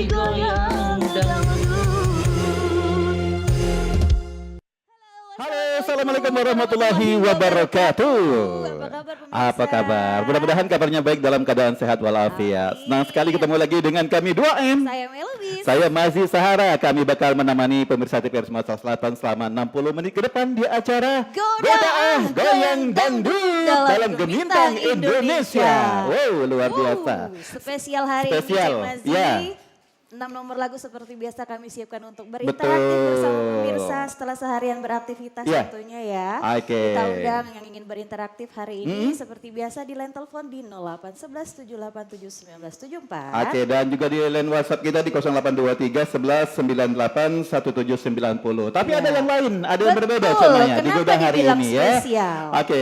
goyang dangdut. Halo, assalamualaikum warahmatullahi wabarakatuh. Apa kabar? Mudah-mudahan kabarnya baik dalam keadaan sehat walafiat. Senang sekali ketemu lagi dengan kami 2M. Saya Melvis. Saya Mazi Sahara. Kami bakal menemani pemirsa TVRI Sumatera Selatan selama 60 menit ke depan di acara Godaah Goyang Dangdut dalam Gemintang Indonesia. Wow, luar biasa. Spesial hari Spesial, ini Cik Mazi. ya. 6 nomor lagu seperti biasa kami siapkan untuk berinteraksi bersama pemirsa setelah seharian beraktivitas tentunya ya. Oke. Kita undang yang ingin berinteraktif hari ini seperti biasa di line telepon di 0811 787 1974. Oke, dan juga di line WhatsApp kita di 0823 11 98 1790. Tapi ada yang lain, ada yang berbeda contohnya di Goda hari ini spesial? ya. Oke,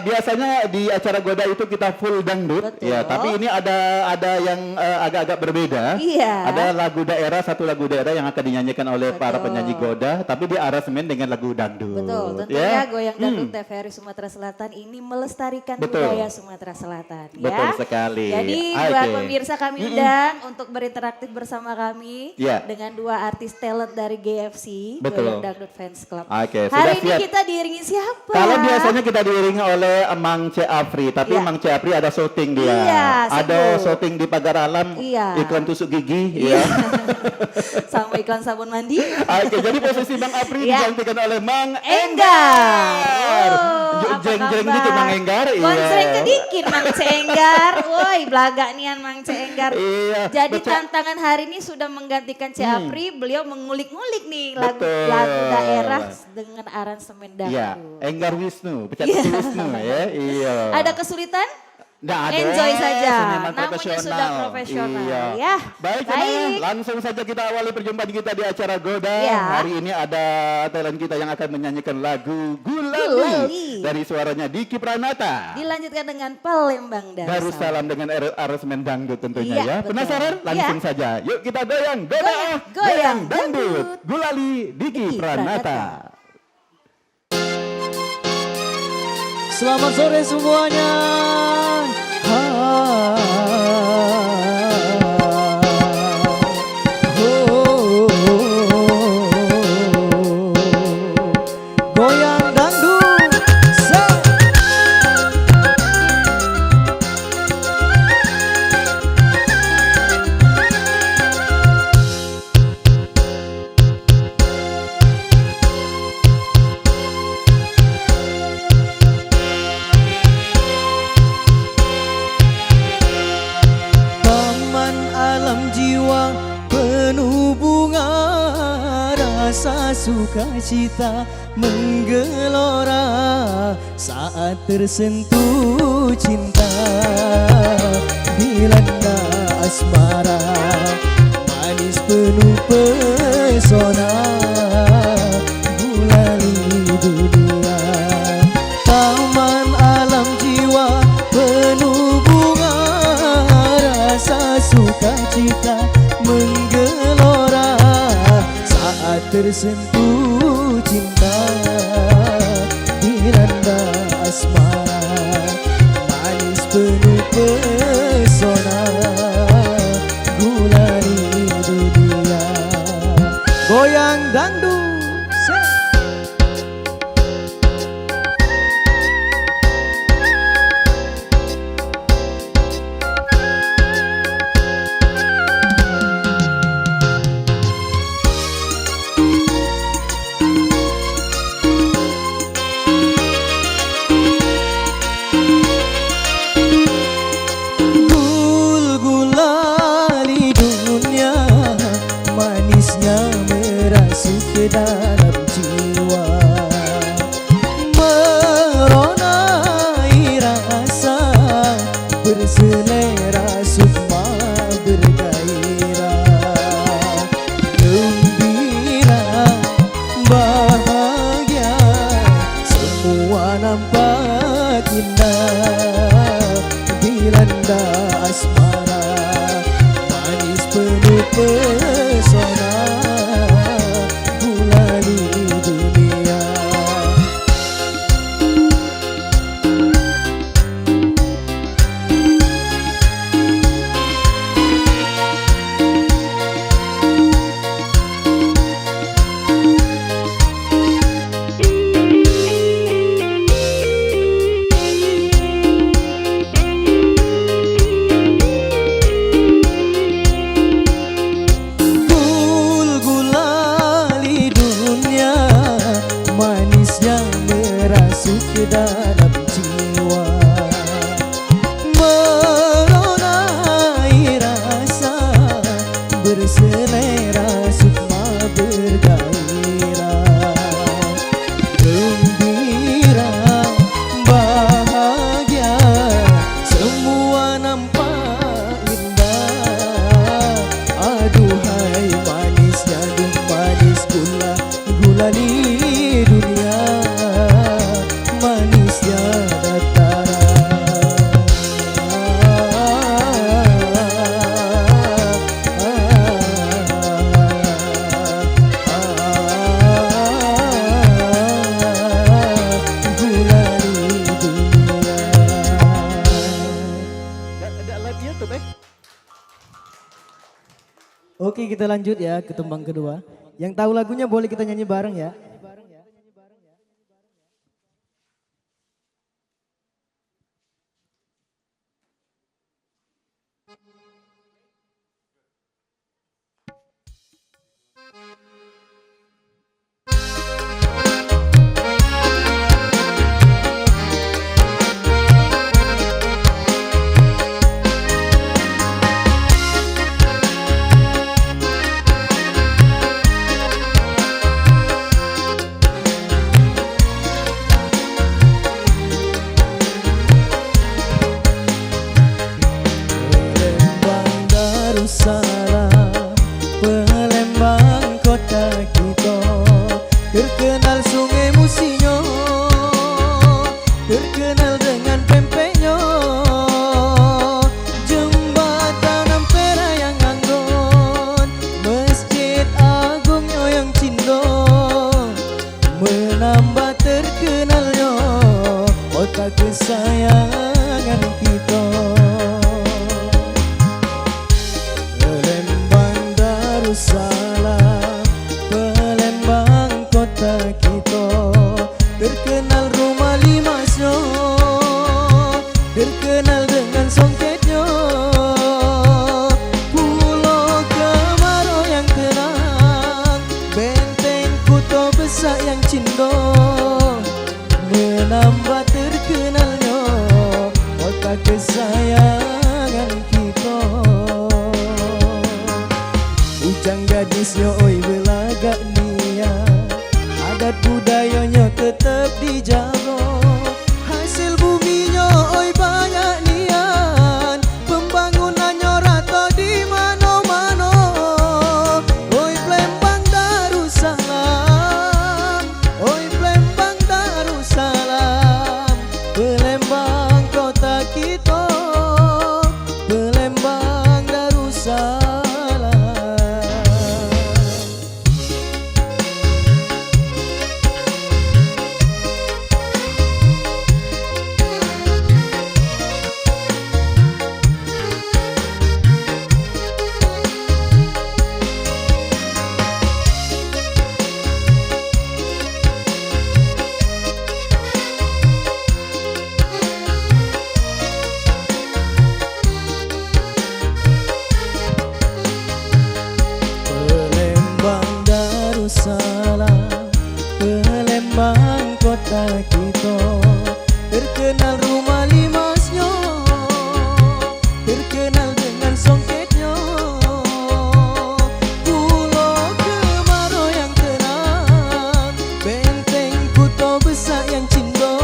biasanya di acara Goda itu kita full dangdut ya, tapi ini ada yang agak-agak berbeda. Iya. Ada lagu daerah, satu lagu daerah yang akan dinyanyikan oleh para penyanyi Goda, tapi di aransemen dengan lagu dangdut. Betul, tentunya Goyang Dangdut TVRI Sumatera Selatan ini melestarikan budaya Sumatera Selatan ya. Betul sekali. Jadi buat pemirsa kami undang untuk berinteraktif bersama kami dengan dua artis talent dari GFC, Goyang Dangdut Fans Club. Hari ini kita diiringi siapa? Kalau biasanya kita diiringi oleh Mang C. Afri, tapi Mang C. Afri ada syuting dia. Iya, ada syuting di Pagar Alam, iklan tusuk gigi. Sama iklan sabun mandi. Oke, jadi posisi Bang Apri digantikan oleh Mang Enggar. Jeng-jeng dikit Mang Enggar. Konsreng kedikit Mang C. Enggar. Woi, belaga nian Mang C. Enggar. Jadi tantangan hari ini sudah menggantikan C. Apri, beliau mengulik-ngulik nih lagu daerah dengan aransemen dangdut. Iya, Enggar Wisnu, pecat Wisnu ya. Iya. Ada kesulitan? Enjoy saja, namanya sudah profesional ya. Baik. Langsung saja kita awali perjumpaan kita di acara Goda. Hari ini ada talent kita yang akan menyanyikan lagu Gulali dari suaranya Diki Pranata. Dilanjutkan dengan Palembang Darussalam dengan aransemen dangdut tentunya ya. Penasaran? Langsung saja. Yuk kita goyang, goyang dangdut. Gulali Diki Pranata. Selamat sore semuanya. Goyang dangdut. Sukacita menggelora saat tersentuh cinta, dilanda asmara manis penuh pesona, gulali dunia. Taman alam jiwa penuh bunga, rasa sukacita menggelora saat tersentuh cinta, dilanda asmara manis penuh pesona, gulali dunia. Goyang dangdut. Dalam jiwa meronai rasa, berselera sukma bergairah, gembira bahagia, semua nampak indah, dilanda asmara manis penuh pesona, Oke, kita lanjut ya ke tembang kedua. Yang tahu lagunya boleh kita nyanyi bareng ya. Palembang Darussalam, Palembang kota kita, terkenal sungai Musinyo, terkenal dengan pempeknya, jembatan Ampera yang anggun, masjid agungnya yang cindo, menambah terkenalnya kota kesayangan kita. Palembang Darussalam, Palembang kota kita, terkenal rumah limasnya, terkenal dengan songketnya, pulau Kemarau yang tenang, benteng Kuto Besar yang cindo, menambah terkenalnya kota kesayangan kita. Ujang gadisnya oi belagak niat, adat budayanya tetap dijaga, hasil buminya oi banyak niat, pembangunannya rata di mana-mana. Oi Palembang Darussalam, oi Palembang Darussalam, Palembang kota kita, Palembang Darussalam. Palembang Darussalam, Palembang kota kita, terkenal rumah limasnya, terkenal dengan songketnya, pulau Kemarau yang tenang, benteng Kuto Besar yang cindo,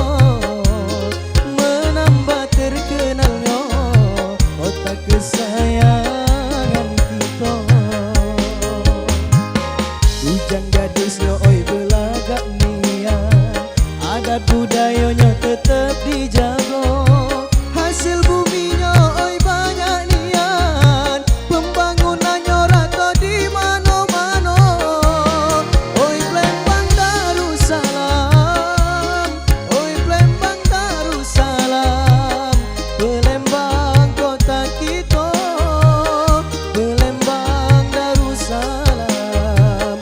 menambah terkenalnya kota kesayangan kita. Ujang gadisnya oi belagak niat, adat budayanya tetap dijaga, hasil buminya oi banyak niat, pembangunannya rata di mana-mana. Oi Palembang Darussalam, oi Palembang Darussalam, Palembang kota kita, Palembang Darussalam,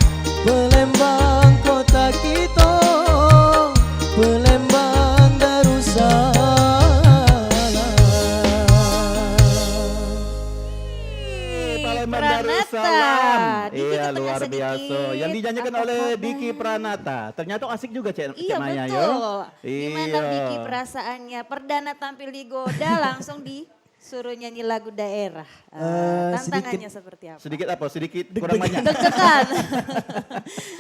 Palembang kota kita, Palembang Darussalam. Palembang Pranata. Darussalam. Diki Iya ketengah luar sedikit. biasa. Yang dinyanyikan Apa oleh kabar? Diki Pranata. Ternyata asik juga Cek Iya Maya yo. betul. Gimana Iya. Diki perasaannya? Perdana tampil di Goda langsung disuruh nyanyi lagu daerah. Tantangannya seperti apa? Sedikit apa? Sedikit kurang banyak. Deg-degan.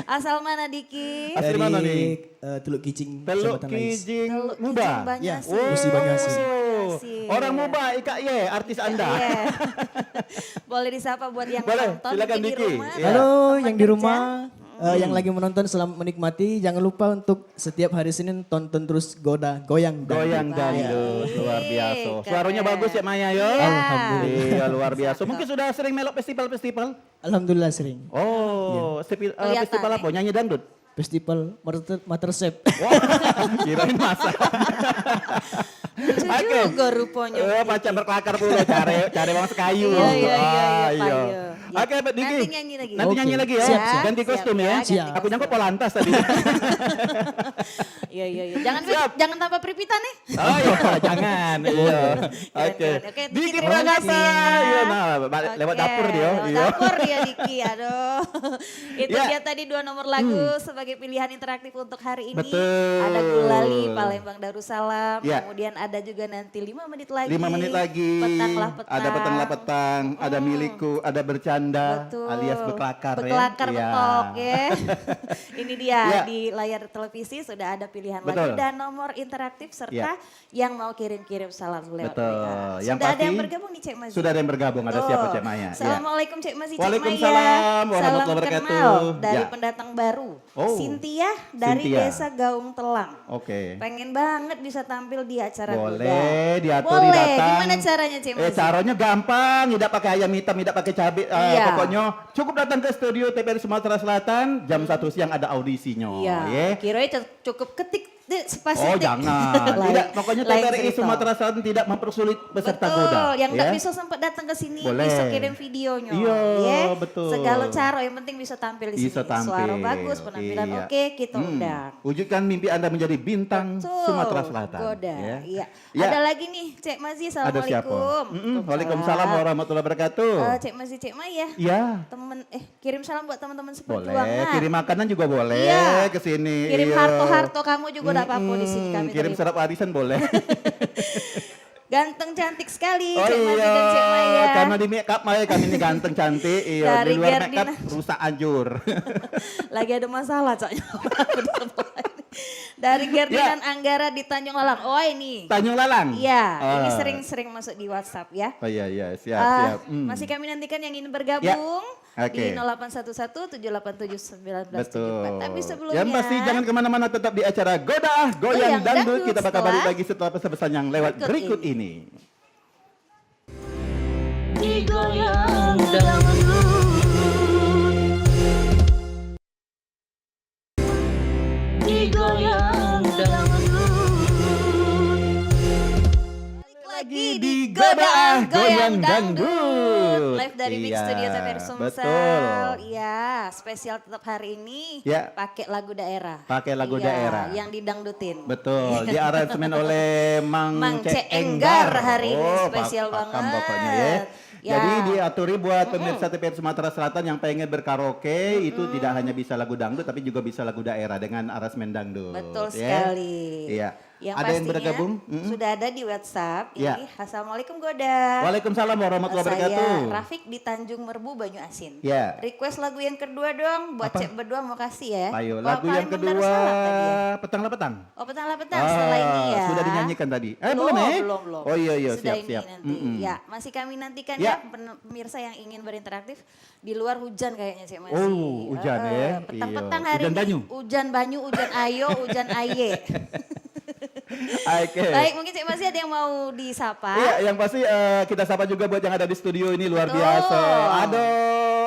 Asal mana Diki? Asli mana nih? Teluk Kicing, Teluk Kecamatan Lais. Kijing Teluk Muba. Kijing Banyasi. Ya, Musi Banyasi. Orang Muba Ika Ye, artis Anda. Iya. Boleh disapa buat yang Boleh, nonton silakan, mungkin di Diki. rumah. Iya. Halo tempat yang di kerja. rumah, yang lagi menonton selamat menikmati. Jangan lupa untuk setiap hari Senin tonton terus Goyang Dangdut. Goyang dangdut, luar biasa. Keren. Suaranya bagus ya Maya yo. Iya. Alhamdulillah. Iya luar biasa. Mungkin sudah sering melok festival-festival? Alhamdulillah sering. Oh, Kelihatan, festival apa? Nyanyi dangdut? Festival Mastersep. Kirain masa. Lucu Oke. juga rupanya. Pacar berkelakar pula cari bang sekayu. Iya, iya, iya, Ah, iya, payo. Oke, Pak Diki. Nanti nyanyi lagi. Nanti nyanyi lagi ya. Siap, siap. Ganti kostum ya. Siap. Aku nyangkut polantas tadi. Iya. Jangan Siap. jangan tambah peripitan nih. Oh iya, jangan. Iya. Oke. Oke, Diki, Diki terima Pranata. kasih ya. Iya, nah, lewat Oke, dapur dia. lewat Iya. dapur dia Diki, aduh. Itu Ya. dia tadi 2 nomor lagu sebagai pilihan interaktif untuk hari ini. Betul. Ada Gulali, Palembang Darussalam. Ya. Kemudian ada juga nanti 5 menit lagi. 5 menit lagi. Petanglah petang. Ada petanglah petang, ada milikku, ada bercanda Betul. alias bekelakar ya. Bekelakar Iya. betok ya. Ini dia Ya. di layar televisi sudah ada pilihan Betul. lagu dan nomor interaktif serta yang mau kirim-kirim salam lewat Betul. WA. Yang Sudah ada yang pasti- bergabung nih Cek Mazi? Sudah ada yang bergabung, ada siapa Cek Maya? Ya. Assalamualaikum Cek Mazi, Cek Maya. Waalaikumsalam warahmatullahi Salam wabarakatuh. kenal dari Ya. pendatang baru. Oh. Cynthia dari Cynthia. Desa Gaung Telang. Oke. Pengen banget bisa tampil di acara Boleh, Goda. diatur Boleh, datang. gimana caranya Cek Mazi? Caranya gampang, tidak pakai ayam hitam, tidak pakai cabai. Iya. Pokoknya cukup datang ke studio TPRI Sumatera Selatan, jam 1 siang ada audisinya. Iya, ya. kirain cukup ketik spasi Oh tik. jangan, Lain- tidak. Pokoknya lain TPRI cerita. Sumatera Selatan tidak mempersulit peserta Betul, Goda. yang ya. nggak bisa sempat datang ke sini Boleh. bisa kirim videonya. Iya, ya. betul. Segala cara yang penting bisa tampil di Bisa sini. tampil. Suara bagus, penampilan Iya. oke, kita undang. Wujudkan mimpi Anda menjadi bintang Betul, Sumatera Selatan. Goda. Ya. Iya. Ya. Ada lagi nih, Cek Mazi, Ada siapa? assalamualaikum. Waalaikumsalam warahmatullahi wabarakatuh. Cek Mazi, Cek Maya. Iya. Temen, kirim salam buat teman-teman Boleh, seperjuangan. kirim makanan juga boleh Iya. ke sini. Kirim Iya. harto-harto kamu juga udah apa-apa di sini kami Kirim terima. serap arisan boleh. Ganteng cantik sekali Oh Cek Mazi iya, dan Cek Maya. karena di make up Maya kami ini ganteng cantik. Iya, Dari di luar make up Gerdina. rusak anjur. Lagi ada masalah caknya. Dari Gerdinan Anggara di Tanjung Lalang. Oh ini. Tanjung Lalang. Iya, ini Ah. sering-sering masuk di WhatsApp ya. Oh iya, siap. Masih kami nantikan yang ingin bergabung Oke. di 0811 787 1974. Betul. Tapi sebelumnya Yang pasti jangan kemana-mana, tetap di acara Goda Goyang Goyang Dangdut. Dangdut Kita bakal setelah balik lagi setelah pesan-pesan yang lewat berikut ini. Digoyang dangdut, digoyang dangdut. balik lagi di Goda Goyang Dangdut. Live dari Big Iya, Studio TPR Sumsel. betul. Iya, spesial tetap hari ini Ya. pakai lagu daerah. Pakai lagu Iya, daerah. yang didangdutin. Betul, di aransemen oleh Mang Mang Cek Cek Enggar Enggar. hari ini, Oh, spesial pakam banget. pokoknya ya. Ya. Jadi diaturi buat pemirsa TPR Sumatera Selatan yang pengen berkaraoke itu tidak hanya bisa lagu dangdut tapi juga bisa lagu daerah dengan aransemen dangdut. Betul ya. sekali. Iya. Yang Ada yang pastinya bergabung? sudah ada di WhatsApp. Ya. Ini Assalamualaikum Goda. Waalaikumsalam warahmatullahi wabarakatuh. Saya Rafiq di Tanjung Merbu Banyu Asin. Ya. Request lagu yang kedua dong buat Apa? Cek berdua mau kasih ya. Ayo, Wah, lagu yang Palembang kedua Darussalam tadi ya. petanglah petang. Oh petang setelah ini ya. Sudah dinyanyikan tadi. Belum, Belum. belum. Oh iya Sudah siap. ini nanti. Ya, masih kami nantikan Ya. ya pemirsa yang ingin berinteraktif. Di luar hujan kayaknya sih masih. Oh, hujan ya. Petang-petang Iya. hari Hujan ini. banyu. Hujan banyu, hujan ayo, hujan aye. Oke. Baik, mungkin Cik masih ada yang mau disapa. Iya, yang pasti kita sapa juga buat yang ada di studio ini luar Betul. biasa. Ada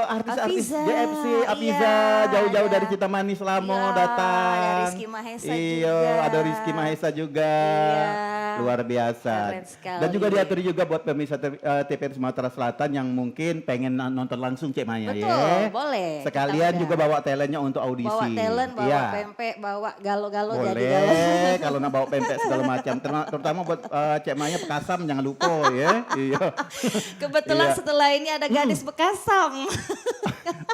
artis-artis Afiza, JFC, Afiza, iya, jauh-jauh ada. dari Citamani Selamo Iya, datang. ada Rizky Mahesa iya, juga. ada Rizky Mahesa juga. Iya. Luar biasa. Keren sekali. Dan juga diatur juga buat pemirsa TPR Sumatera Selatan yang mungkin pengen nonton langsung Cek Maya Betul, ya. boleh. Sekalian Kita juga undang. bawa talentnya untuk audisi. Bawa talent, bawa Iya. pempek, bawa galo-galo jadi galo. Boleh, kalau nak bawa pempek segala macam. Terutama buat Cek Maya Bekasam jangan lupa ya. Iya. Kebetulan Iya. setelah ini ada gadis Bekasam.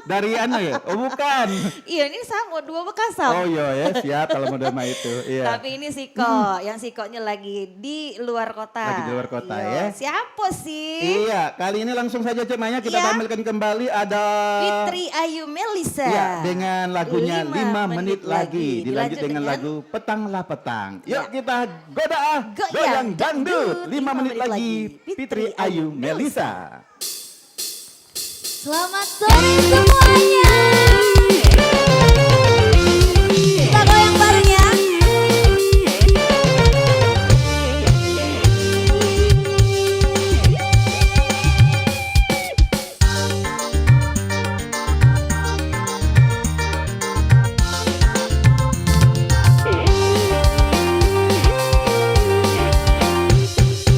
Dari anu ya? Oh bukan. Iya ini sama, 2 Bekasam. Oh iya ya, siap kalau model mah itu. Iya. Tapi ini Siko, yang Sikonya lagi di luar kota. Lagi di luar kota, Iya. ya. Siapa sih? Iya, kali ini langsung saja Cek Maya kita Iya. tampilkan kembali ada Fitri Ayu Melisa. Iya, dengan lagunya 5 menit lagi. Dilanjut dengan dengan lagu Petanglah Petang. Yuk Ya. kita goda goyang dangdut. 5 menit lagi Fitri Ayu Melisa. Selamat sore semuanya. Kita goyang bareng ya.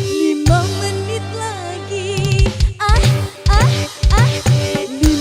Lima menit lagi, ah, ah, ah. 5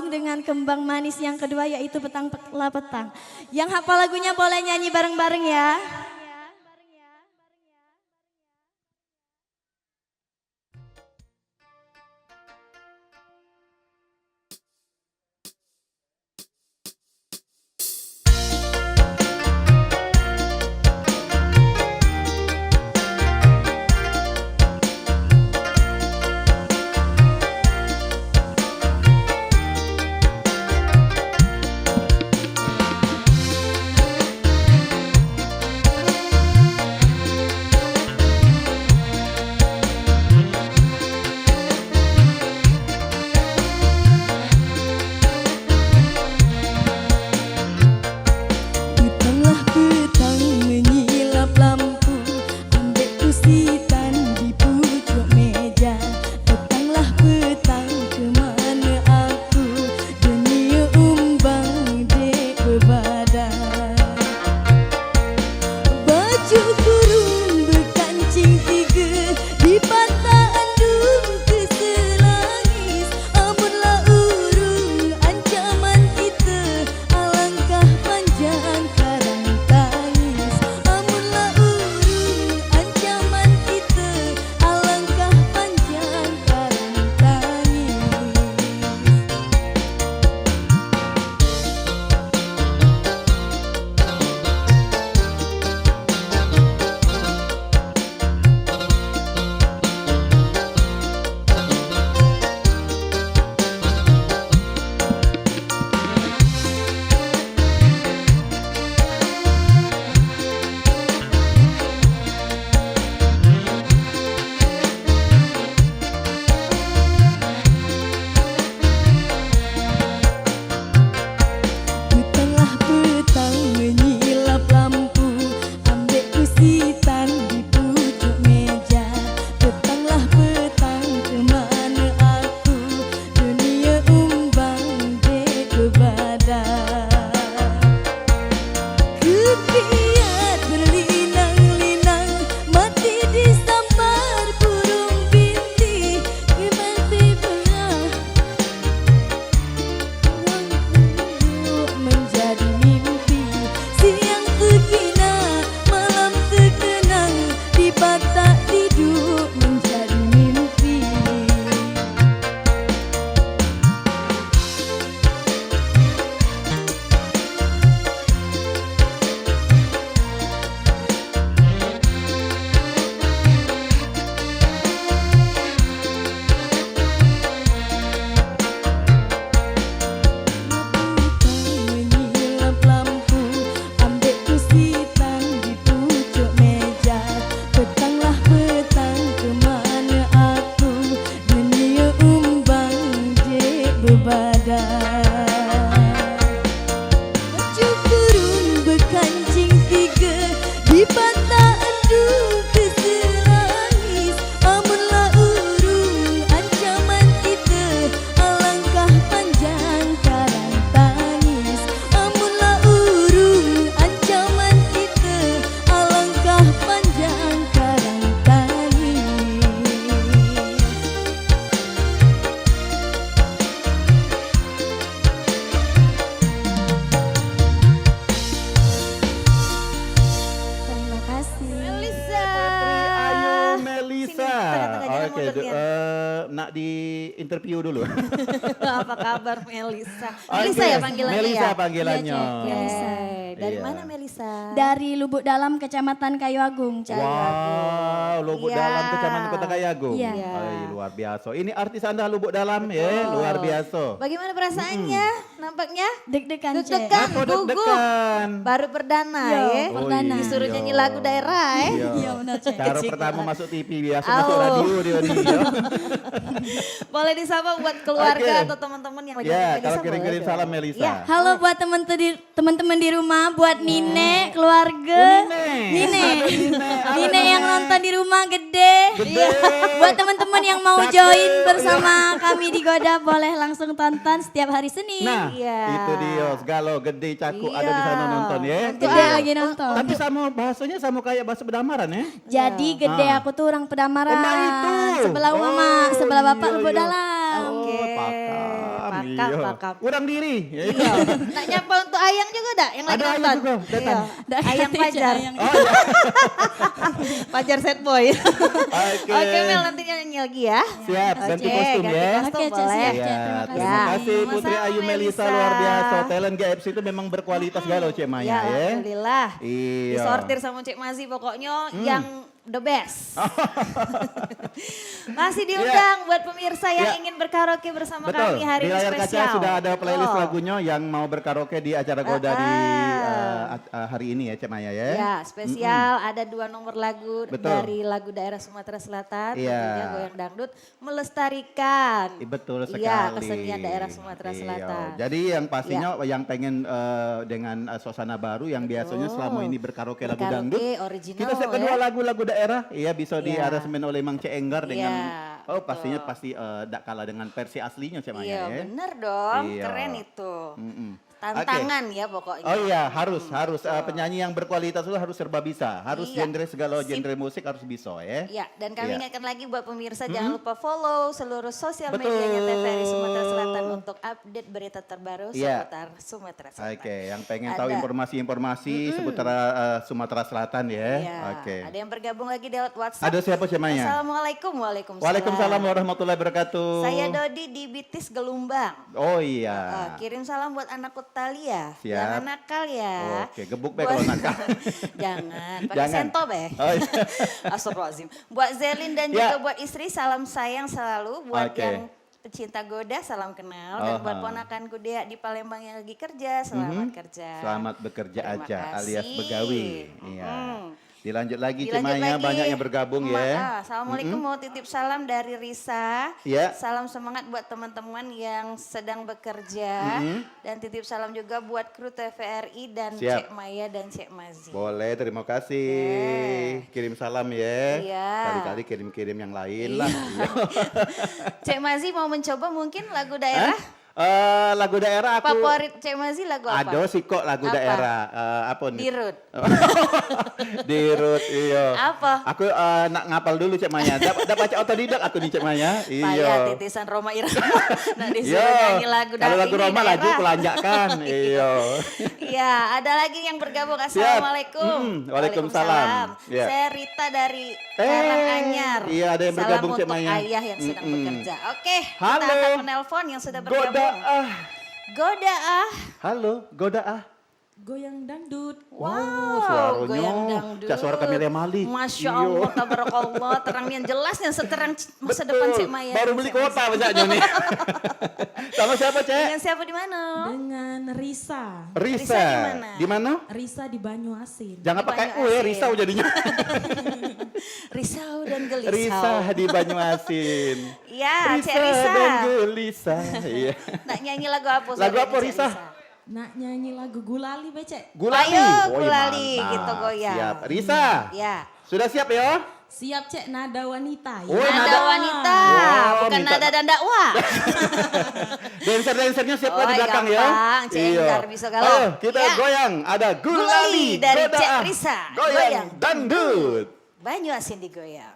langsung dengan kembang manis yang kedua yaitu Petang Pela Petang. Yang hafal lagunya boleh nyanyi bareng-bareng ya. nak di interview dulu. Apa kabar Melisa? Melisa ya panggilannya Melisa ya? panggilannya. Iya, Melisa. Dari Iya. mana Melisa? Dari Lubuk Dalam, Kecamatan Kayu Agung. Wow, Lubuk Iya. Dalam Kecamatan Kota Kayagung. Iya. Ay, luar biasa. Ini artis Anda Lubuk Dalam ya, luar biasa. Bagaimana perasaannya? Nampaknya Deg-degan, Cek. deg-degan, Aku gugup. deg-degan. Baru perdana Iya, ya. perdana. Disuruh iya. nyanyi lagu daerah ya. Iya. Iya, benar, Cek. Cara Cek. pertama masuk TV biasa Au. masuk radio dia nih. Ya. Boleh disapa buat keluarga Oke. atau teman-teman yang lagi Ya, nonton kalau Melisa, kirim-kirim boleh salam dong. Melisa. Ya. Halo buat teman-teman di rumah, buat Nine, keluarga. Nine yang nonton di rumah gede. Gede. Buat teman-teman yang mau Cakep. join bersama kami di Goda, boleh langsung tonton setiap hari Senin. Nah, Iya. itu dia segala gede cakup Iya. ada di sana nonton ya. Gede lagi nonton. Tapi sama bahasanya sama kayak bahasa Bedamaran ya. Jadi gede Ah. aku tuh orang Pedamaran. Oh, nah itu. Sebelah mama, Oh, sebelah bapak iya, Lubuk iya. Dalam. Oh, Oke. pakam Pakam, Iya. pakam. Urang diri. Iya. Nak nyapa untuk Ayang juga dak yang lagi Ada Ayang nonton. juga, datang. Iya. Ayang Fajar. Oh iya. Fajar set boy. Oke. Oke Mel, nanti nyanyi lagi ya. Siap, ganti Oke, kostum ganti ya. kostum Oke, Cek, boleh. siap, Ya, Cek. Terima kasih. terima kasih Ya, Putri sama-sama, Ayu Melisa Melisa. luar biasa. Talent GFC itu memang berkualitas galau Cek Maya Ya, ya. alhamdulillah. Iya. Disortir sama Cek Mazi pokoknya yang the best. Masih diundang buat pemirsa yang Ya. ingin berkaraoke bersama Betul, kami hari di ini layar spesial. kaca sudah ada playlist Betul. lagunya yang mau berkaraoke di acara Goda di hari ini ya Cek Maya ya. Ya, spesial ada 2 nomor lagu Betul. dari lagu daerah Sumatera Selatan, Iya. tentunya Goyang Dangdut melestarikan. Betul sekali. Iya, kesenian daerah Sumatera Iya. Selatan. Jadi yang pastinya yang pengen dengan suasana baru yang biasanya selama ini berkaraoke lagu Berkaraoke dangdut. original Kita siapkan ya. 2 lagu-lagu daerah, iya bisa di Iya. aransemen oleh Mang Cek Enggar dengan Iya, oh betul. pastinya pasti tak kalah dengan versi aslinya Cek Maya Iya, ya. bener dong, Iya. keren itu. Mm-mm. Tantangan ya pokoknya. Oh iya harus penyanyi yang berkualitas itu harus serba bisa, harus Iya. genre segala Sip. genre musik harus bisa ya. Ya, dan kami Iya. ingatkan lagi buat pemirsa jangan lupa follow seluruh sosial medianya Betul. TVRI Sumatera Selatan untuk update berita terbaru Iya. seputar Sumatera Selatan. Oke, yang pengen tahu Ada. informasi-informasi seputar Sumatera Selatan ya. Iya, Oke. ada yang bergabung lagi di WhatsApp. Ada siapa Cek Maya? Assalamualaikum, waalaikumsalam. Waalaikumsalam warahmatullahi wabarakatuh. Saya Dodi di Bitis Gelumbang. Oh iya. Kirim salam buat anak Talia. Siap. Jangan nakal ya. Oke, gebuk be kalau nakal. Jangan, pakai Jangan. sento be. Oh, iya. Astagfirullahaladzim. Buat Zelin dan Ya. juga buat istri salam sayang selalu. Buat Oke. yang pecinta Goda salam kenal. Dan buat Aha. ponakanku Dea di Palembang yang lagi kerja, selamat kerja. Selamat bekerja Terima aja kasih. alias begawi. Iya. Dilanjut lagi Cek Dilanjut Maya, lagi. banyak yang bergabung ya. Assalamualaikum, mau titip salam dari Risa. Ya. Salam semangat buat teman-teman yang sedang bekerja. Dan titip salam juga buat kru TVRI dan Siap. Cek Maya dan Cek Mazi. Boleh, terima kasih. Kirim salam ya. Iya. Kali-kali kirim-kirim yang lain lah. Cek Mazi mau mencoba mungkin lagu daerah? Lagu daerah aku. Favorit Cek Mazi lagu apa? Ada sih kok lagu Apa? daerah. Apa nih? Dirut. Dirut, iya. Apa? Aku nak ngapal dulu Cek Maya. Dapat baca otodidak aku nih Cek Maya. Payah Iya. titisan Roma Irama. Nah disuruh Iya. nyanyi lagu Kalau lagu ini Roma laju daerah. kelanjakan. Iya. Iya, ada lagi yang bergabung. Assalamualaikum. Waalaikumsalam. Iya. Saya Rita dari Karanganyar. Iya, ada yang bergabung, Cek Salam Maya. untuk ayah yang sedang bekerja. Oke, Halo. kita akan menelpon yang sudah bergabung. Goda ah. Goda ah. Halo, Goda ah. Goyang dangdut. Wow, suaranya. goyang dangdut. Cak suara Camelia Malik. Masya Iya. Allah, tabarakallah. Terang yang jelas, yang seterang masa depan Cek Maya. Baru dan beli Cek kuota Mazi. bacanya nih. Sama siapa Cek? Dengan siapa di mana? Dengan Risa. Risa di mana? Di mana? Risa di Banyuasin. Jangan Di pakai Banyuasin. risau jadinya. Risau dan gelisau. Risa di Banyuasin. Iya, Cek Risa. dan gelisah. Iya. Nak nyanyi lagu apa? Lagu sore apa, ini, Cek Risa? Nak nyanyi lagu Gulali becek. Gulali. Ayo, Woi, Gulali, mantap. gitu goyang. Siap. Risa, Ya. sudah siap ya? Siap cek nada wanita. Oh, ya. Nada wanita, Wow, bukan minta- nada dan dakwah. Dancer-dancernya siap Oh, di belakang ya. gampang, Cenggar bisa galau. Ayo, kita Ya. goyang. Ada Gulali, Gulali dari Goda, Cek Risa. Goyang Goyang. dangdut. Banyuasin digoyang.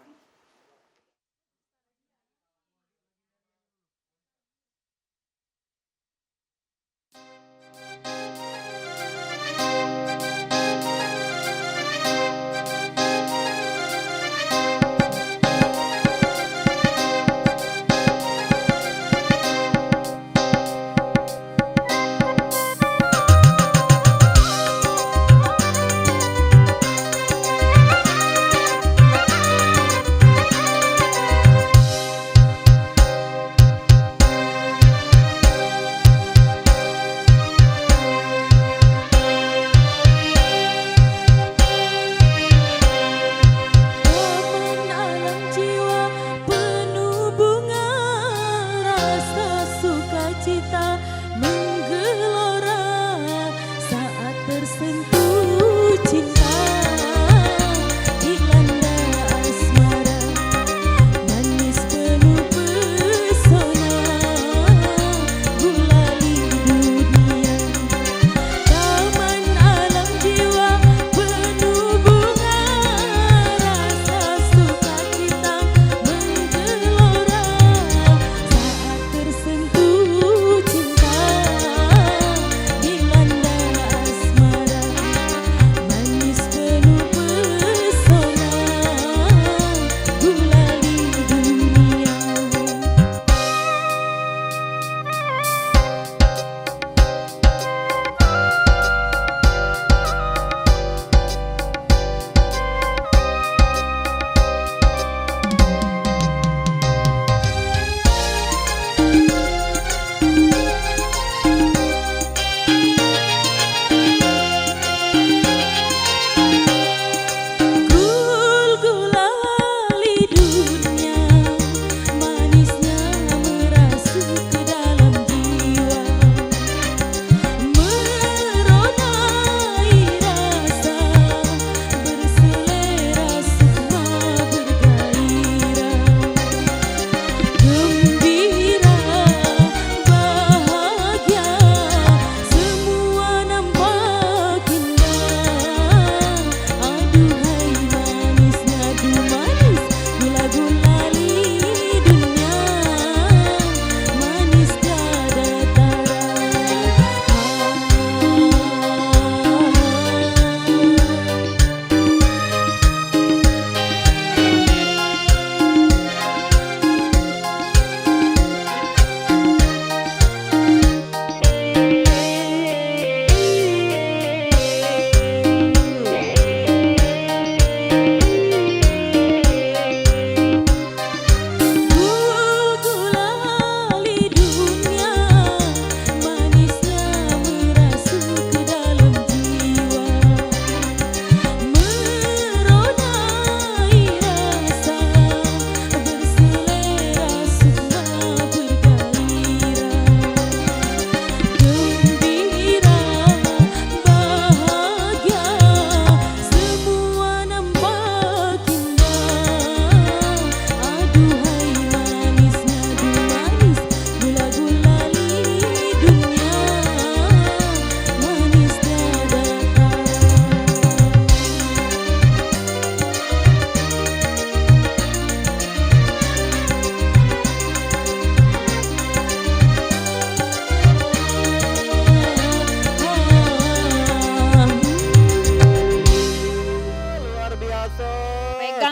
Taman alam jiwa penuh bunga, rasa sukacita menggelora saat tersentuh cinta, dilanda asmara, manis penuh pesona, gulali dunia. Taman alam jiwa penuh bunga, rasa sukacita menggelora saat tersentuh cinta,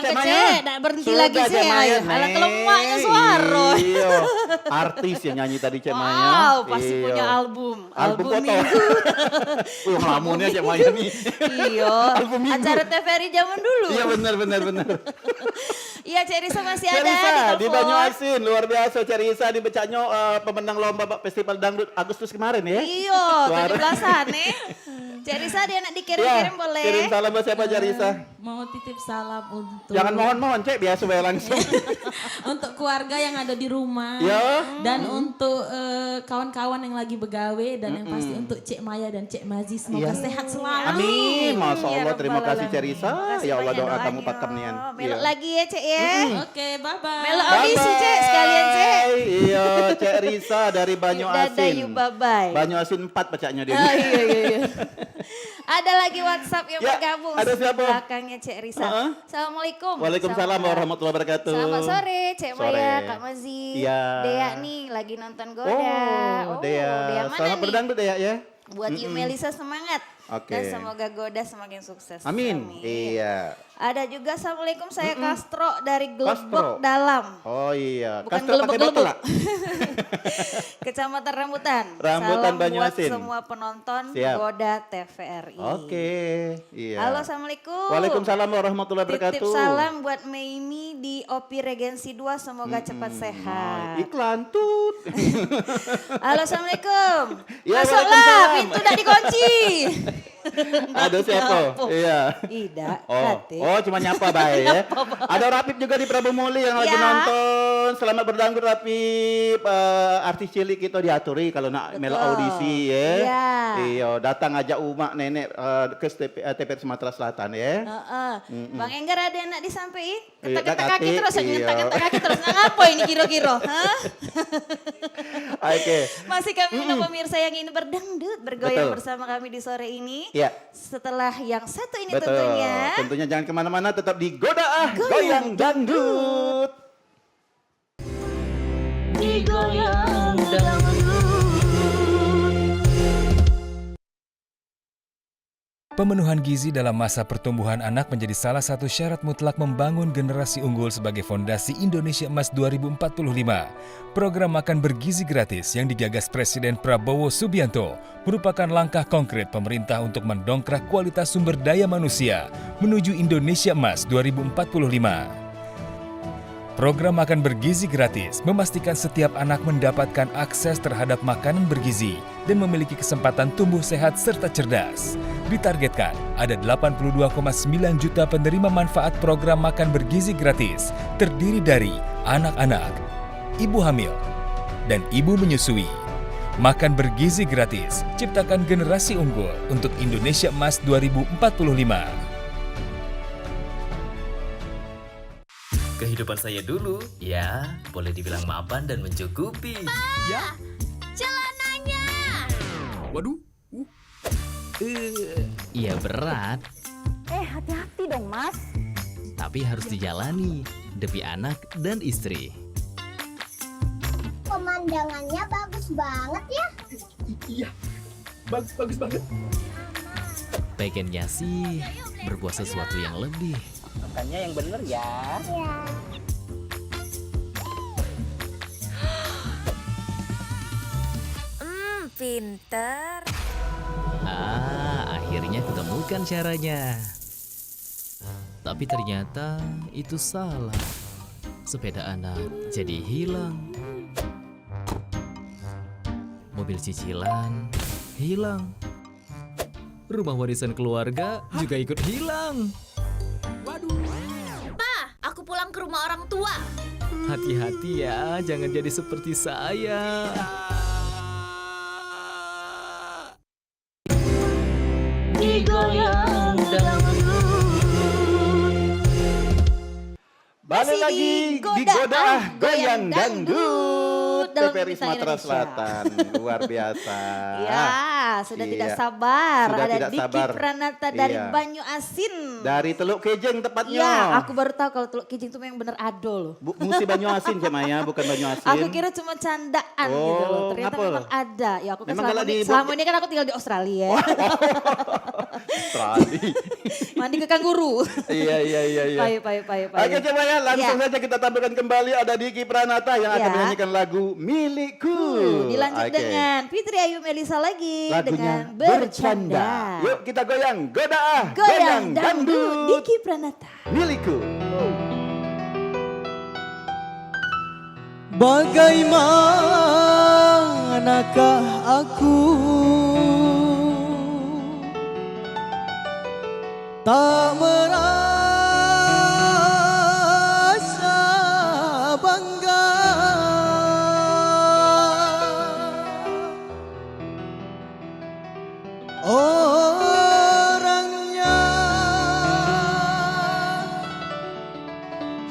Cek Maya. Cek, nggak berhenti Sudah, lagi Cek Cek. Maya. Ala kelemahnya suara. Iya. Artis yang nyanyi tadi Cek Maya. Wow, pasti Iya. punya album. Album foto. minggu. Ngelamunnya Cek Maya nih. Iya. Album minggu. Acara TVRI zaman dulu. Iya benar. Iya, Cek Risa masih Cek ada Risa di telepon. Banyuasin, luar biasa Cek Risa di Becaknyo pemenang lomba Festival Dangdut Agustus kemarin ya. Iya, Suara. 17-an nih. Cek Risa dia nak dikirim-kirim Ya, boleh. kirim salam buat siapa Cek Risa? Mau titip salam untuk Jangan mohon-mohon Cek, biasa bayar langsung. untuk keluarga yang ada di rumah Ya. dan untuk kawan-kawan yang lagi begawe dan yang pasti untuk Cek Maya dan Cek Mazi semoga Iya. sehat selalu. Amin, Masya Ya Allah, terima Rabbal kasih Cek Alamin. Risa. Makasih Ya Allah banyak doa kamu doanya. pakem nian. Melok Iya. lagi ya Cek ya. Oke, bye-bye. Melok audisi Cek sekalian Cek. Iya, Cek Risa dari Banyu Dadah Asin. you bye-bye. Banyu Asin 4 bacanya dia. Oh, iya. Ada lagi WhatsApp yang Ya, bergabung. ada siapa? Belakangnya Cek Risa. Heeh. Assalamualaikum. Waalaikumsalam Selamat- warahmatullahi wabarakatuh. Selamat sore Cek Sore. Maya, Kak Mazi. Iya. Dea nih lagi nonton Goda. Oh, Dea. mana Selamat nih? berdangdut Dea ya. Buat Yu Melisa semangat. Oke. Dan semoga Goda semakin sukses. Amin. Iya. Ada juga Assalamualaikum saya Castro dari Castro. Gelebok Dalam. Oh iya. Bukan Castro pakai botol gelebok-gelebok. nggak? Kecamatan Rambutan. Rambutan, Salam buat Banyuasin. semua penonton Siap. Goda TVRI. Oke. Iya. Halo, Assalamualaikum. Waalaikumsalam warahmatullahi wabarakatuh. Titip salam buat Meimi di OP Regensi 2, semoga cepat sehat. Iklan tut. Halo, Assalamualaikum. Ya, Masuklah, waalaikumsalam. pintu udah dikunci. Ada siapa? Iya. Tidak, Oh, cuma nyapa baik ya. Ada Rapip juga di Prabu Muli yang lagi Ya. nonton. Selamat berdangdut Rapip. Artis cilik kita diaturi kalau nak melo audisi ya. Iya. Iya, datang ajak umak nenek ke TPR Sumatera Selatan ya. Heeh. Bang Enggar ada yang nak disampaikan? Iya, Ketak-ketak kaki kaki, terus, iya. nyentak-nyentak kaki terus. Nah, ngapa ini kira-kira? Hah? Oke. Masih kami undang pemirsa yang ingin berdangdut, bergoyang Betul. bersama kami di sore ini. Iya. Setelah yang satu ini Betul. tentunya. Tentunya jangan kemana-mana, tetap di Goda Goyang Dangdut. Digoyang dangdut. Pemenuhan gizi dalam masa pertumbuhan anak menjadi salah satu syarat mutlak membangun generasi unggul sebagai fondasi Indonesia Emas 2045. Program makan bergizi gratis yang digagas Presiden Prabowo Subianto merupakan langkah konkret pemerintah untuk mendongkrak kualitas sumber daya manusia menuju Indonesia Emas 2045. Program makan bergizi gratis memastikan setiap anak mendapatkan akses terhadap makanan bergizi dan memiliki kesempatan tumbuh sehat serta cerdas. Ditargetkan ada 82,9 juta penerima manfaat program makan bergizi gratis, terdiri dari anak-anak, ibu hamil, dan ibu menyusui. Makan bergizi gratis, ciptakan generasi unggul untuk Indonesia Emas 2045. Kehidupan saya dulu, ya boleh dibilang mapan dan mencukupi. Ya. Celananya. Waduh. Iya berat, Hati-hati dong mas. tapi harus dijalani demi anak dan istri. Pemandangannya bagus banget ya. Iya, bagus banget. Pengennya sih berbuat sesuatu yang lebih. Makannya yang bener ya. Ya. Pinter. Akhirnya kutemukan caranya. Tapi ternyata itu salah. Sepeda anak jadi hilang. Mobil cicilan hilang. Rumah warisan keluarga juga ikut hilang. Aku pulang ke rumah orang tua. Hati-hati ya, jangan jadi seperti saya. Digoyang dangdut. Balik Masih lagi di di Goda Goda Goyang Dangdut. dalam TVRI Berita Sumatera Indonesia. Selatan, luar biasa. Ya, sudah Iya. tidak sabar. Sudah Ada tidak Diki sabar. Pranata dari Iya. Banyu Asin. Dari Teluk Kejeng tepatnya. Iya, aku baru tahu kalau Teluk Kijing itu yang bener ado loh. Musi Banyu Asin Cek Maya, bukan Banyu Asin. Aku kira cuma candaan gitu loh. Oh, Ternyata ngapa? memang ada. Ya aku kan Memang selama kalau ini, di- selama ini kan aku tinggal di Australia. Australia. Mandi ke kanguru. Iya. Payu. Oke Cek Maya, langsung Iya. saja kita tampilkan kembali ada Diki Pranata yang akan Iya. menyanyikan lagu Milikku. Dilanjut Oke. dengan Fitri Ayu Melisa lagi Lagunya dengan Bercanda. Yuk kita goyang, goda, Goyang dangdut Diki Pranata. Milikku. Bagaimanakah aku tak merasa bangga orangnya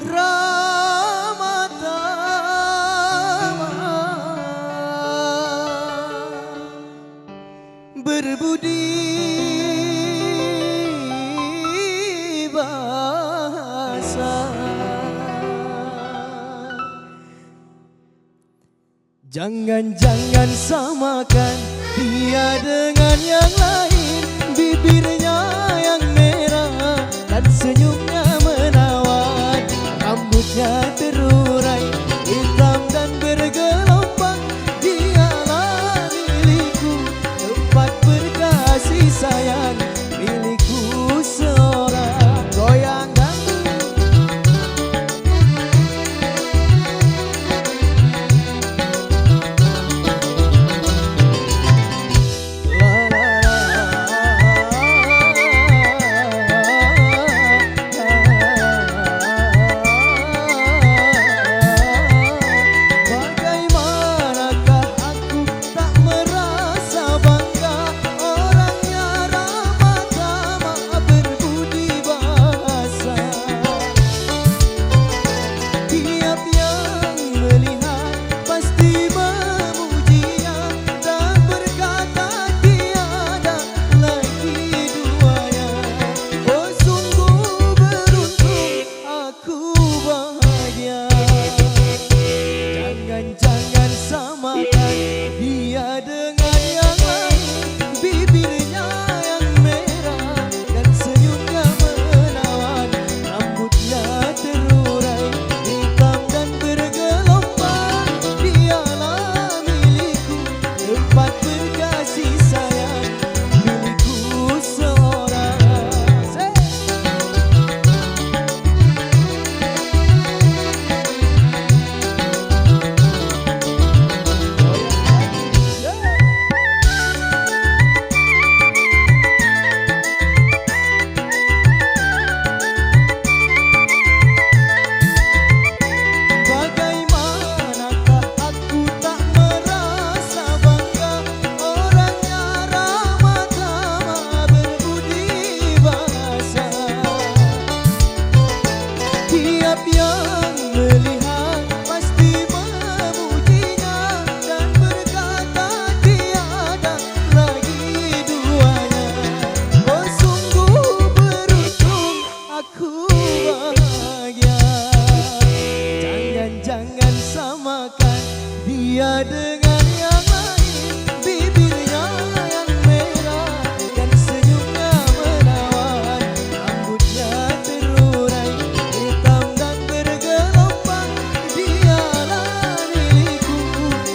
ramah tamah berbudi bahasa. Jangan-jangan samakan dia dengan yang lain, bibirnya yang merah dan senyumnya menawan, rambutnya terurai hitam dan bergelombang. Dialah milikku, tempat berkasih sayang, milikku seorang goyang dangdut. Bagaimanakah aku tak merasa bangga, orangnya ramah tamah berbudi bahasa. Tiap yang melihat pasti memujinya dan berkata tiada lagi duanya. Oh sungguh beruntung aku bahagia. Jangan-jangan samakan dia dengan yang lain, bibirnya yang merah dan senyumnya menawan, rambutnya terurai hitam dan bergelombang. Dialah milikku, tempat berkasih sayang, milikku seorang. Bagaimanakah aku tak merasa bangga, orangnya ramah tamah berbudi bahasa. Tiap yang melihat pasti memujinya dan berkata tiada lagi duanya. Oh sungguh beruntung aku bahagia. Jangan-jangan samakan dia dengan yang lain, bibirnya yang merah dan senyumnya menawan, rambutnya terurai hitam dan bergelombang. Dialah milikku,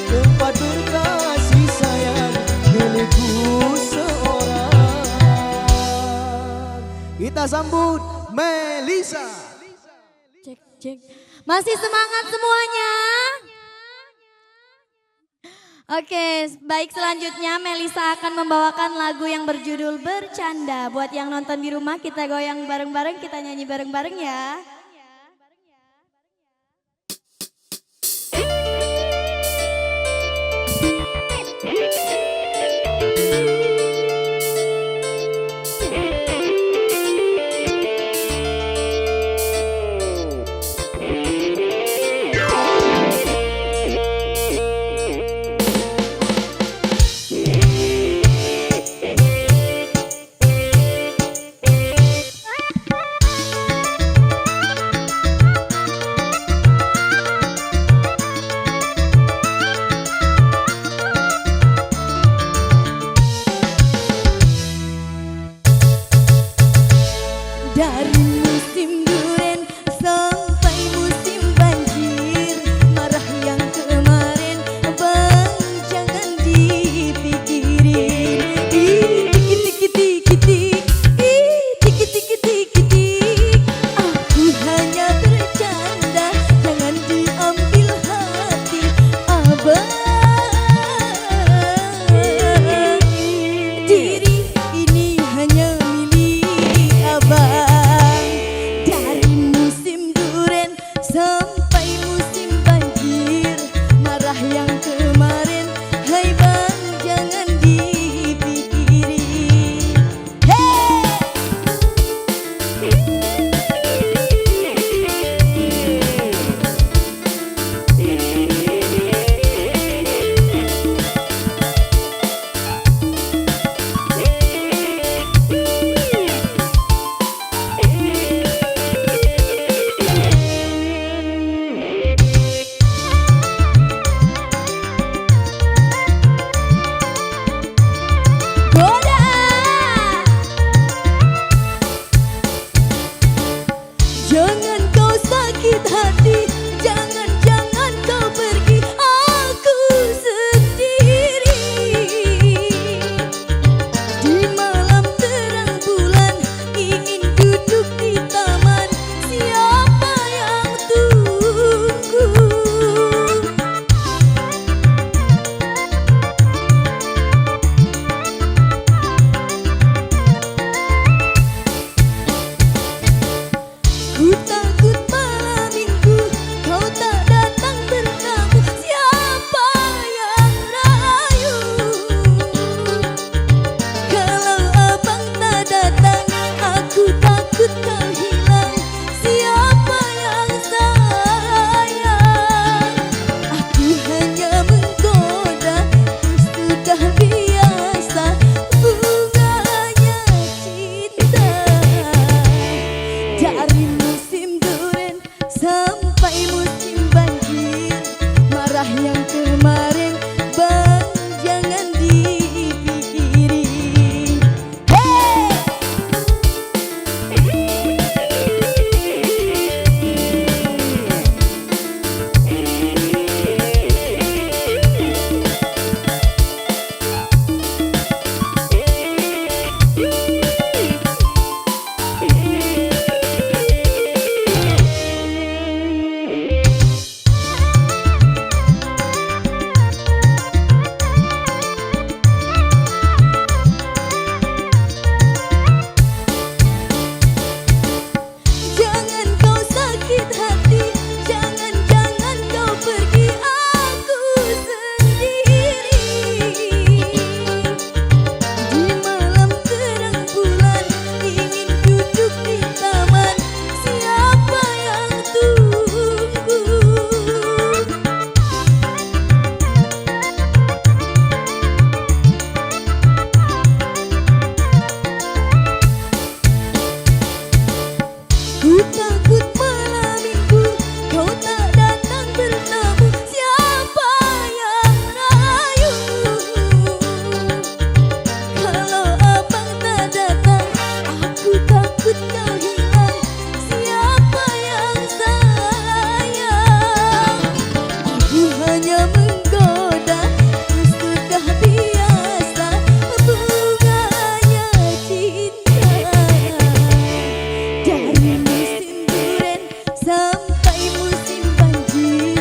tempat berkasih sayang, milikku seorang. Kita sambut Melisa. Cek. Masih semangat semuanya? Oke, baik selanjutnya Melisa akan membawakan lagu yang berjudul Bercanda. Buat yang nonton di rumah kita goyang bareng-bareng, kita nyanyi bareng-bareng ya. Dari musim duren sampai musim banjir, marah yang kemarin bang jangan dipikirin. Tiki tiki tiki tik, tiki tiki tiki tik. Aku hanya bercanda, jangan diambil hati abang. Diri ini hanya milik abang. Dari musim duren sampai musim banjir, marah yang kemarin hai bang jangan dipikirin. Hey! Goda! Jangan kau sakit hati, jangan kau pergi, aku sendiri. Di malam terang bulan ingin duduk di taman, siapa yang tunggu? Ku takut malam minggu kau tak datang bertamu, siapa yang rayu? Kalau abang tak datang aku takut kau hilang, siapa yang sayang? Aku hanya menggoda, sudah biasa bunganya cinta. Dari musim duren sampai musim banjir, marah yang kemarin bang jangan dipikirin. Hey! Jangan kau sakit hati, jangan kau pergi, aku sendiri. Di malam terang bulan ingin duduk di taman, siapa yang tunggu? Ku takut malam minggu kau tak datang bertamu, siapa yang rayu? Kalau abang tak datang aku takut kau hilang, siapa yang sayang? Aku hanya menggoda, sudah biasa bunganya cinta. Dari musim duren sampai musim banjir,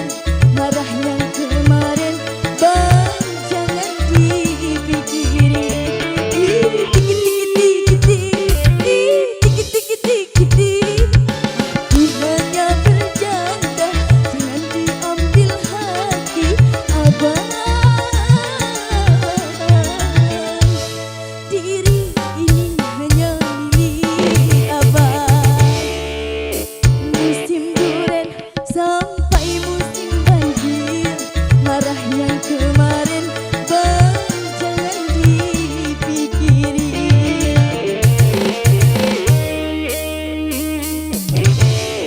marah yang kemarin bang jangan dipikirin. Tiki tiki tiki tik, tiki tiki tiki tik. Aku hanya bercanda, jangan diambil hati abang. Diri ini hanya milik abang. Musim duren sampai musim banjir, marah yang kemarin bang jangan dipikirin.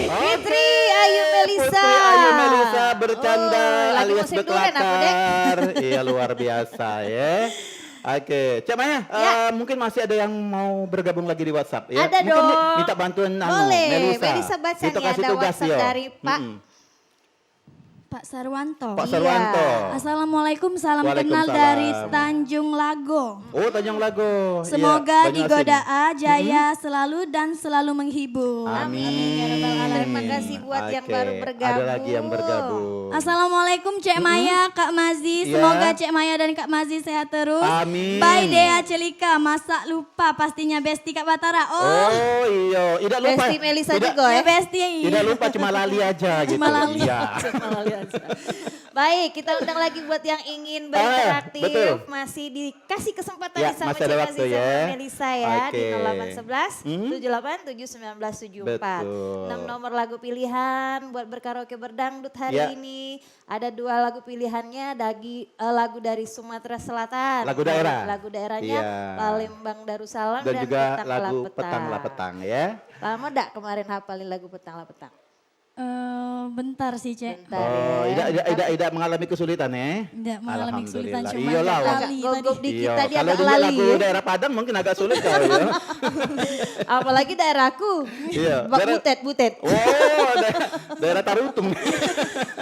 Fitri Ayu Melisa. Ayu Melisa bercanda Oh, lagi alias musim duren aku, Dek. berkelakar. Iya luar biasa ya. Oke, Cak Maya, mungkin masih ada yang mau bergabung lagi di WhatsApp ya? Ada mungkin dong. minta bantuan Boleh, Melisa. Melisa baca Kita nih kasih ada tugas, WhatsApp yo. dari Pak. Pak Sarwanto. Pak Sarwanto. Assalamualaikum, salam Waalaikumsalam. kenal dari Tanjung Lago. Oh, Tanjung Lago. Semoga Iya, di Banyuasin. Goda jaya selalu dan selalu menghibur. Amin. Ya Rabbal Alamin. Terima kasih buat yang Oke, baru bergabung. Ada lagi yang bergabung. Assalamualaikum Cek Maya, Kak Mazi. Iya. Semoga Cek Maya dan Kak Mazi sehat terus. Amin. Bye Dea Celika, masa lupa pastinya Besti Kak Batara. Oh iya, tidak lupa. Besti Melisa Tidak- juga Ya ya. Besti. Tidak lupa, cuma lali aja gitu. Cuma lali. Iya. Baik, kita undang lagi buat yang ingin berinteraktif. betul. Masih dikasih kesempatan Ya, nih sama masih ada Cik waktu Aziz ya. sama Melisa ya di Oke. 0811 78 71974. Betul. 6 nomor lagu pilihan buat berkaraoke berdangdut hari Ya. ini. Ada 2 lagu pilihannya lagu dari Sumatera Selatan. Lagu daerah. Lagu daerahnya Iya. Palembang Darussalam Dan juga Petang lagu Lapetang. Petang Lapetang ya. Lama dak kemarin hafalin lagu Petang Lapetang? Bentar sih Cek. Bentar Oh, ya. tidak mengalami kesulitan ya? Tidak mengalami kesulitan, Alhamdulillah. cuma Iyalah. agak Agak lali gugup tadi. dikit Iya, tadi kalau agak dulu lali lagu ya. daerah Padang mungkin agak sulit kau ya. Apalagi daerahku. Iya, Bak daerah- butet. Oh, daerah Tarutung.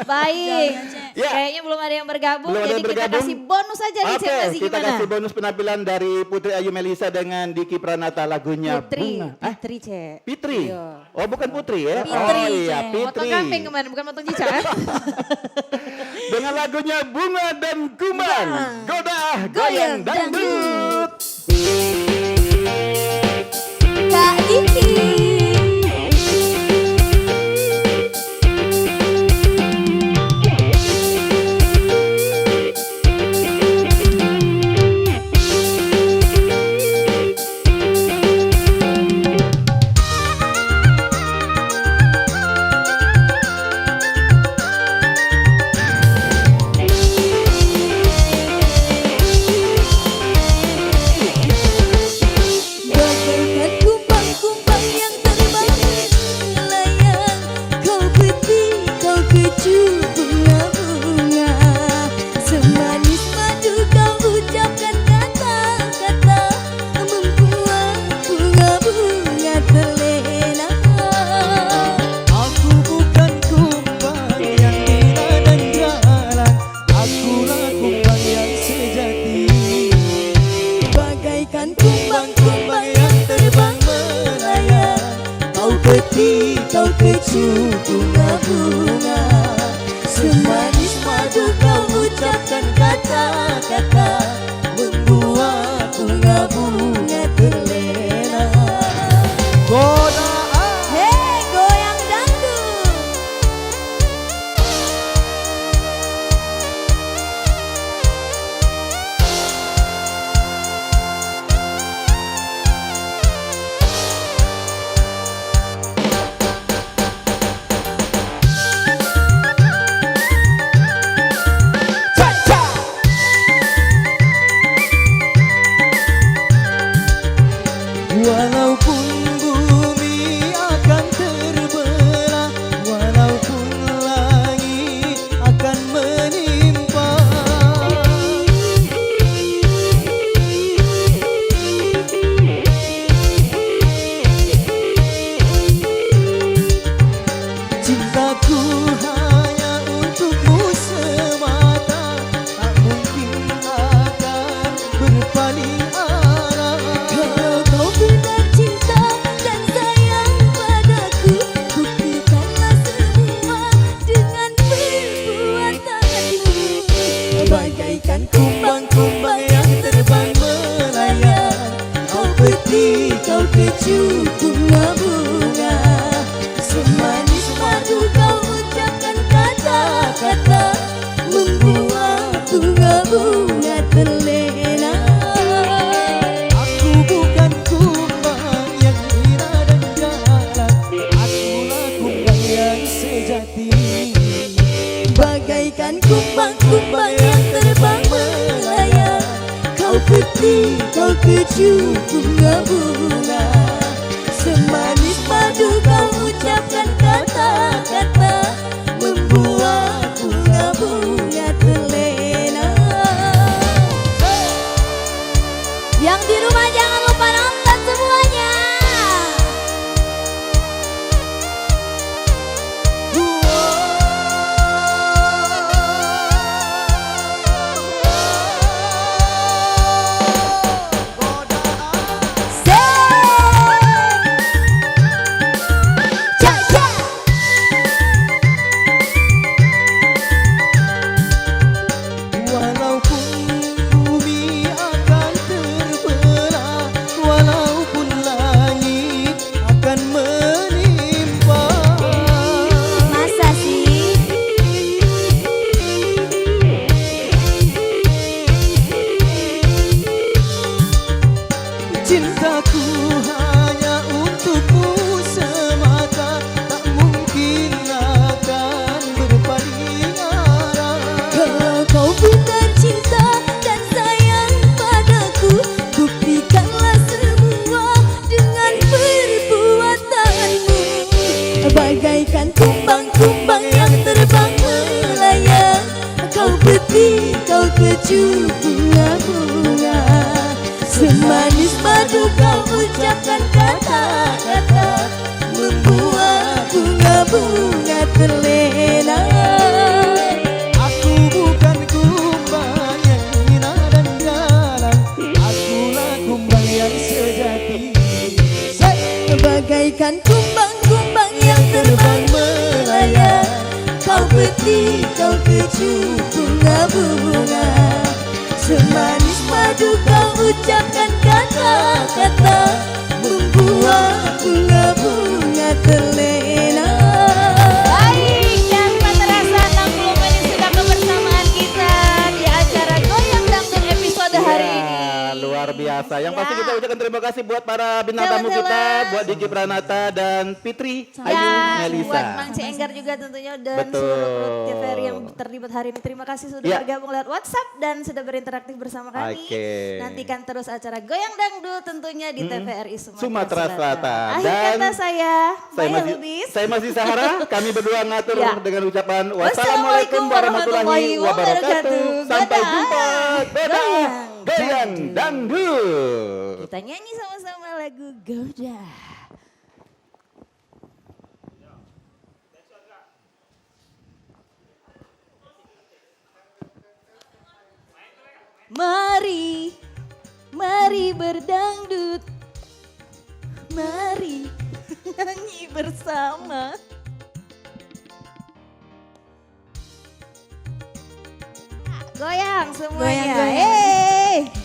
Baik. Ya. Kayaknya belum ada yang bergabung, Belum ada jadi yang kita bergabung. kasih bonus aja nih Oke, Cek Mazi, kita gimana? kasih bonus penampilan dari Putri Ayu Melisa dengan Diki Pranata lagunya Fitri, Bunga. Fitri Cek. Pitri? Iya. Oh, bukan Putri ya? Fitri, oh iya, Cek. Pitri. Motong kambing kemarin, bukan motong cicak. Dengan lagunya Bunga dan Kumbang. Goda goyang dangdut. Kak Diki. Bagaikan kumbang-kumbang yang terbang melayang, kau peti, kau keju bunga-bunga, semanis madu kau ucapkan kata-kata, membuat bunga-bunga terlena. Aku bukan kumbang yang hina dan jalan, akulah kumbang yang sejati. Bagaikan kumbang-kumbang yang terbang melayang, kau peti, kau keju bunga-bunga, semanis madu kau ucapkan kata-kata, membuat bunga-bunga terlena. Goda Hei goyang dangdut. Walaupun bumi akan terbelah, walaupun langit akan menimpa, cintaku hanya untukmu semata, tak mungkin akan berpaling arah. Kalau kau benar cinta dan sayang padaku, buktikanlah semua dengan perbuatanmu. Bagaikan kumbang-kumbang yang terbang melayang, Kau peti, kau keju bunga-bunga, semanis madu kau ucapkan kata-kata, membuat bunga-bunga terlena. aku bukan kumbang yang hina dan jalan, akulah kumbang yang sejati. Bagaikan kumbang-kumbang yang terbang melayang, kau peti, kau keju bunga-bunga, semanis madu kau ucapkan kata-kata, membuat bunga-bunga terlena. kecup bunga-bunga. Semanis madu kau ucapkan kata-kata, membuat bunga-bunga terlena. Aku bukan kumbang yang hina dan jalan, akulah kumbang yang sejati. Bagaikan kumbang-kumbang yang terbang melayang, kau petik, kau kecup bunga-bunga. Semanis madu kau ucapkan kata-kata, membuat bunga-bunga terlena. Baik, dan tak terasa 60 menit sudah kebersamaan kita di acara Goyang Dangdut episode hari ini. Luar biasa. Yang Ya. pasti kita ucapkan terima kasih buat para bintang tamu Teman-teman. kita, buat Diki Pranata dan Fitri Ayu Ya, Melisa. buat Mang C. Enggar juga tentunya dan Betul. seluruh kru TVRI yang terlibat hari ini. Terima kasih sudah Ya. bergabung lewat WhatsApp dan sudah berinteraktif bersama kami. Oke. Nantikan terus acara Goyang Dangdut tentunya di TVRI Sumatera Selatan. Akhir Dan kata saya Maya masih, Lubis. saya masih Sahara. Kami berdua ngatur Ya. dengan ucapan Wassalamualaikum warahmatullahi wabarakatuh. Sampai Dadah. jumpa. Dadah. Goyang Goyang Dangdut. Kita nyanyi sama-sama lagu Goda. Mari, mari berdangdut, mari nyanyi bersama. Goyang semuanya. Goyang, goyang. Hey.